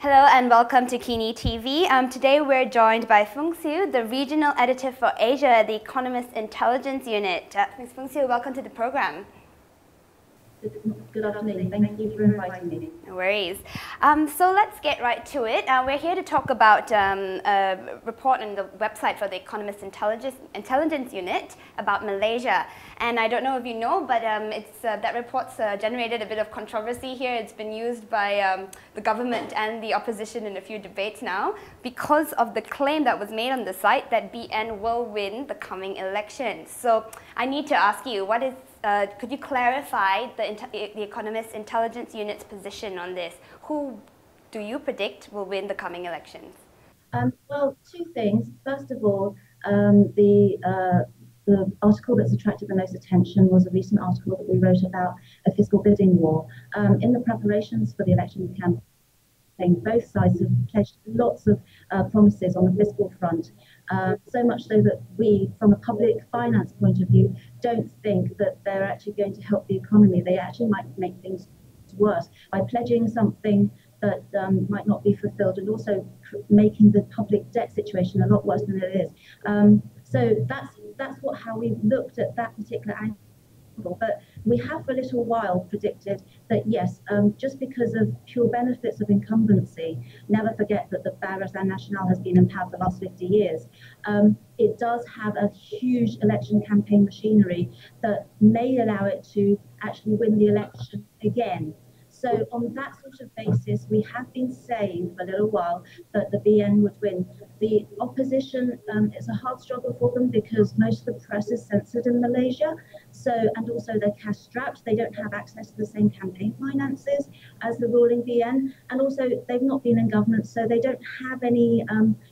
Hello and welcome to KiniTV. Today we're joined by Fung Siu, the Regional Editor for Asia at the Economist Intelligence Unit. Ms. Fung Siu, welcome to the program. Good afternoon. Thank you for inviting me. No worries. So let's get right to it. We're here to talk about a report on the website for the Economist Intelligence Unit about Malaysia. And I don't know if you know, but that report's generated a bit of controversy here. It's been used by the government and the opposition in a few debates now because of the claim that was made on the site that BN will win the coming elections. So I need to ask you, could you clarify the Economist Intelligence Unit's position on this? Who do you predict will win the coming elections? Well, two things. First of all, the article that's attracted the most attention was a recent article that we wrote about a fiscal bidding war. In the preparations for the election campaign, both sides have pledged lots of promises on the fiscal front, so much so that we, from a public finance point of view, don't think that they're actually going to help the economy. They actually might make things worse by pledging something that might not be fulfilled, and also making the public debt situation a lot worse than it is. So that's how we've looked at that particular angle. But we have for a little while predicted that yes, just because of pure benefits of incumbency, never forget that the Barisan Nasional has been in power for the last 50 years. It does have a huge election campaign machinery that may allow it to actually win the election again. So on that sort of basis, we have been saying for a little while that the BN would win. The opposition, it's a hard struggle for them because most of the press is censored in Malaysia. And also they're cash strapped. They don't have access to the same campaign finances as the ruling BN. And also they've not been in government, so they don't have any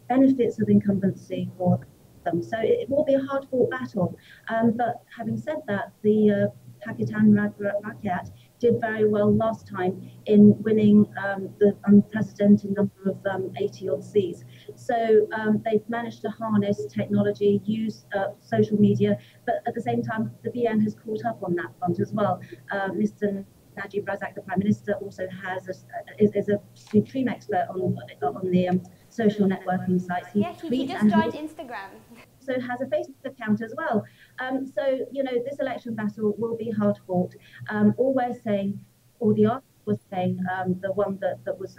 benefits of incumbency for them. So it will be a hard fought battle. But having said that, the Pakatan Rakyat did very well last time in winning the unprecedented number of 80-odd seats. So they've managed to harness technology, use social media, but at the same time, the BN has caught up on that front as well. Mr. Najib Razak, the Prime Minister, also is a supreme expert on the social networking sites. He just joined Instagram. So has a Facebook account as well. So, you know, this election battle will be hard fought. All we're saying, or the article was saying, the one that was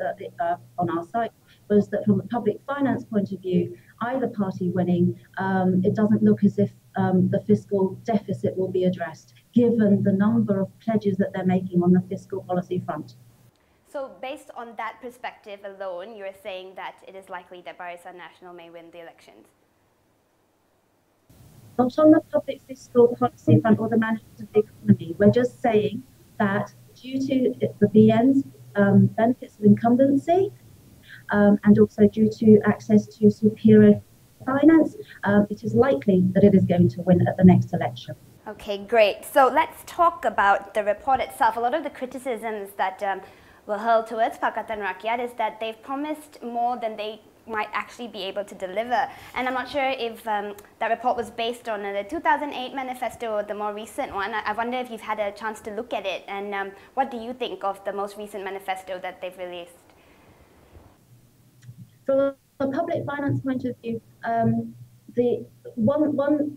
on our site, was that from a public finance point of view, either party winning, it doesn't look as if the fiscal deficit will be addressed, given the number of pledges that they're making on the fiscal policy front. So based on that perspective alone, you're saying that it is likely that Barisan Nasional may win the elections? Not on the public fiscal policy front or the management of the economy. We're just saying that due to the BN's benefits of incumbency and also due to access to superior finance, it is likely that it is going to win at the next election. Okay, great. So let's talk about the report itself. A lot of the criticisms that were hurled towards Pakatan Rakyat is that they've promised more than they might actually be able to deliver. And I'm not sure if that report was based on the 2008 manifesto or the more recent one. I wonder if you've had a chance to look at it, and what do you think of the most recent manifesto that they've released? From a public finance point of view, the one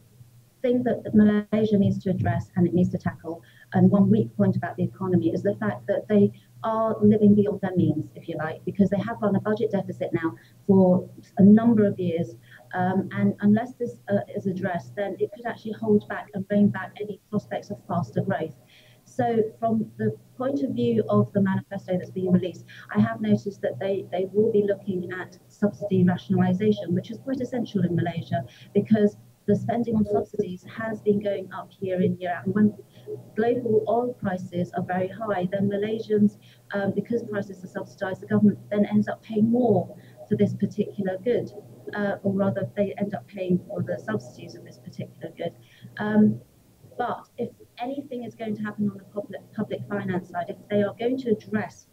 thing that Malaysia needs to address and it needs to tackle, and one weak point about the economy, is the fact that they are living beyond their means, if you like, because they have run a budget deficit now for a number of years. And unless this is addressed, then it could actually hold back and bring back any prospects of faster growth. So from the point of view of the manifesto that's being released, I have noticed that they will be looking at subsidy rationalisation, which is quite essential in Malaysia, because the spending on subsidies has been going up year in, year out. And when global oil prices are very high, then Malaysians, because prices are subsidised, the government then ends up paying more for this particular good, or rather they end up paying for the subsidies of this particular good. But if anything is going to happen on the public finance side, if they are going to address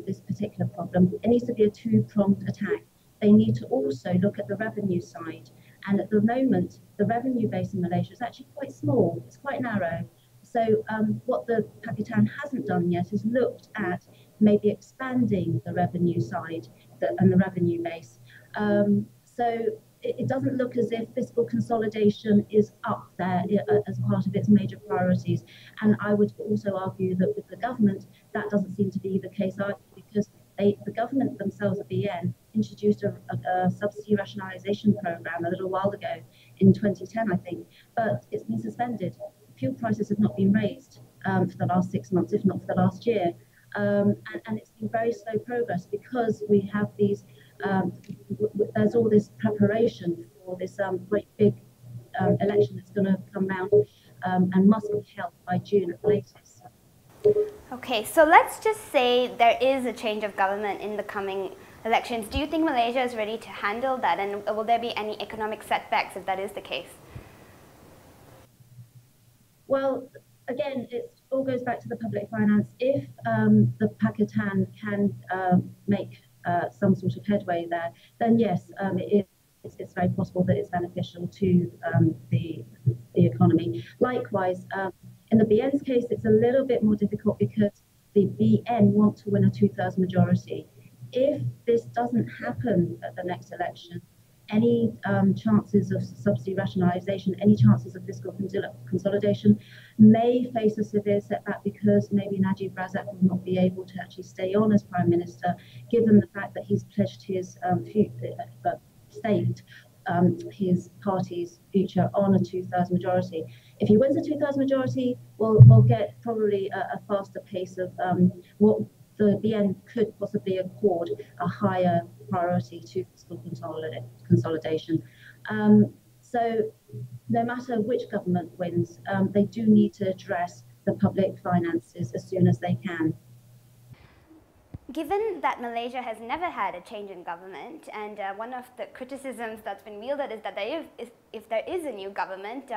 this particular problem, it needs to be a two-pronged attack. They need to also look at the revenue side. And at the moment, the revenue base in Malaysia is actually quite small. It's quite narrow. So what the Pakatan hasn't done yet is looked at maybe expanding the revenue side and the revenue base. So it doesn't look as if fiscal consolidation is up there as part of its major priorities. And I would also argue that with the government, that doesn't seem to be the case either, because the government themselves at BN introduced a subsidy rationalisation programme a little while ago in 2010, I think, but it's been suspended. Fuel prices have not been raised for the last 6 months, if not for the last year. And it's been very slow progress because we have these, there's all this preparation for this great big election that's going to come round and must be held by June at the latest. Okay, so let's just say there is a change of government in the coming elections. Do you think Malaysia is ready to handle that, and will there be any economic setbacks if that is the case? Well, again, it all goes back to the public finance. If the Pakatan can make some sort of headway there, then yes, it's very possible that it's beneficial to the economy. Likewise, in the BN's case, it's a little bit more difficult because the BN want to win a 2/3 majority. If this doesn't happen at the next election, any chances of subsidy rationalisation, any chances of fiscal consolidation may face a severe setback because maybe Najib Razak will not be able to actually stay on as Prime Minister, given the fact that he's pledged his staked his party's future on a 2/3 majority. If he wins a 2/3 majority, we'll get probably a faster pace of what the BN could possibly accord a higher priority to fiscal consolidation. So no matter which government wins, they do need to address the public finances as soon as they can. Given that Malaysia has never had a change in government, and one of the criticisms that's been wielded is that if there is a new government,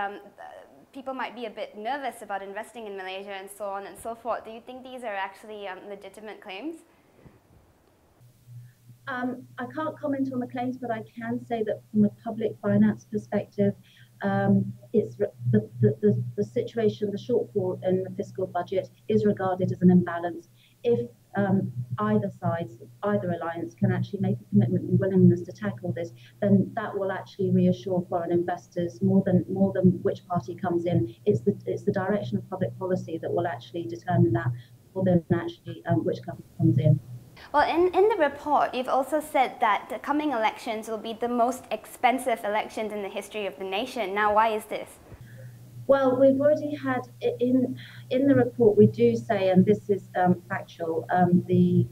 people might be a bit nervous about investing in Malaysia and so on and so forth. Do you think these are actually legitimate claims? I can't comment on the claims, but I can say that from a public finance perspective, it's the situation, the shortfall in the fiscal budget is regarded as an imbalance. If either alliance can actually make a commitment and willingness to tackle this, then that will actually reassure foreign investors more than which party comes in. It's the direction of public policy that will actually determine that more than actually which government comes in. Well, in the report, you've also said that the coming elections will be the most expensive elections in the history of the nation. Now, why is this? Well, we've already had, in the report, we do say, and this is factual, the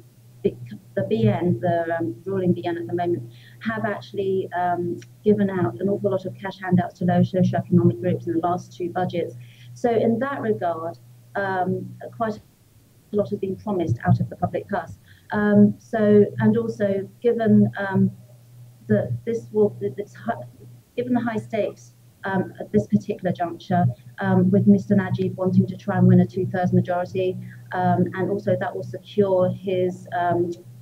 BN, the ruling BN at the moment, have actually given out an awful lot of cash handouts to low socioeconomic groups in the last 2 budgets. So in that regard, quite a lot has been promised out of the public purse. And also given that given the high stakes at this particular juncture, with Mr. Najib wanting to try and win a 2/3 majority, and also that will secure his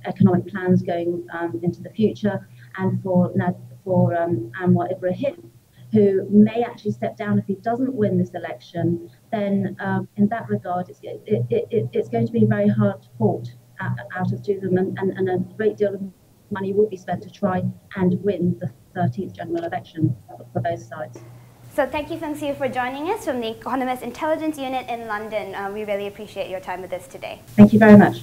economic plans going into the future, and for Anwar Ibrahim, who may actually step down if he doesn't win this election, then in that regard, it's going to be very hard fought out of them, and a great deal of money will be spent to try and win the 13th general election for both sides. So thank you, Fung Siu, for joining us from the Economist Intelligence Unit in London. We really appreciate your time with us today. Thank you very much.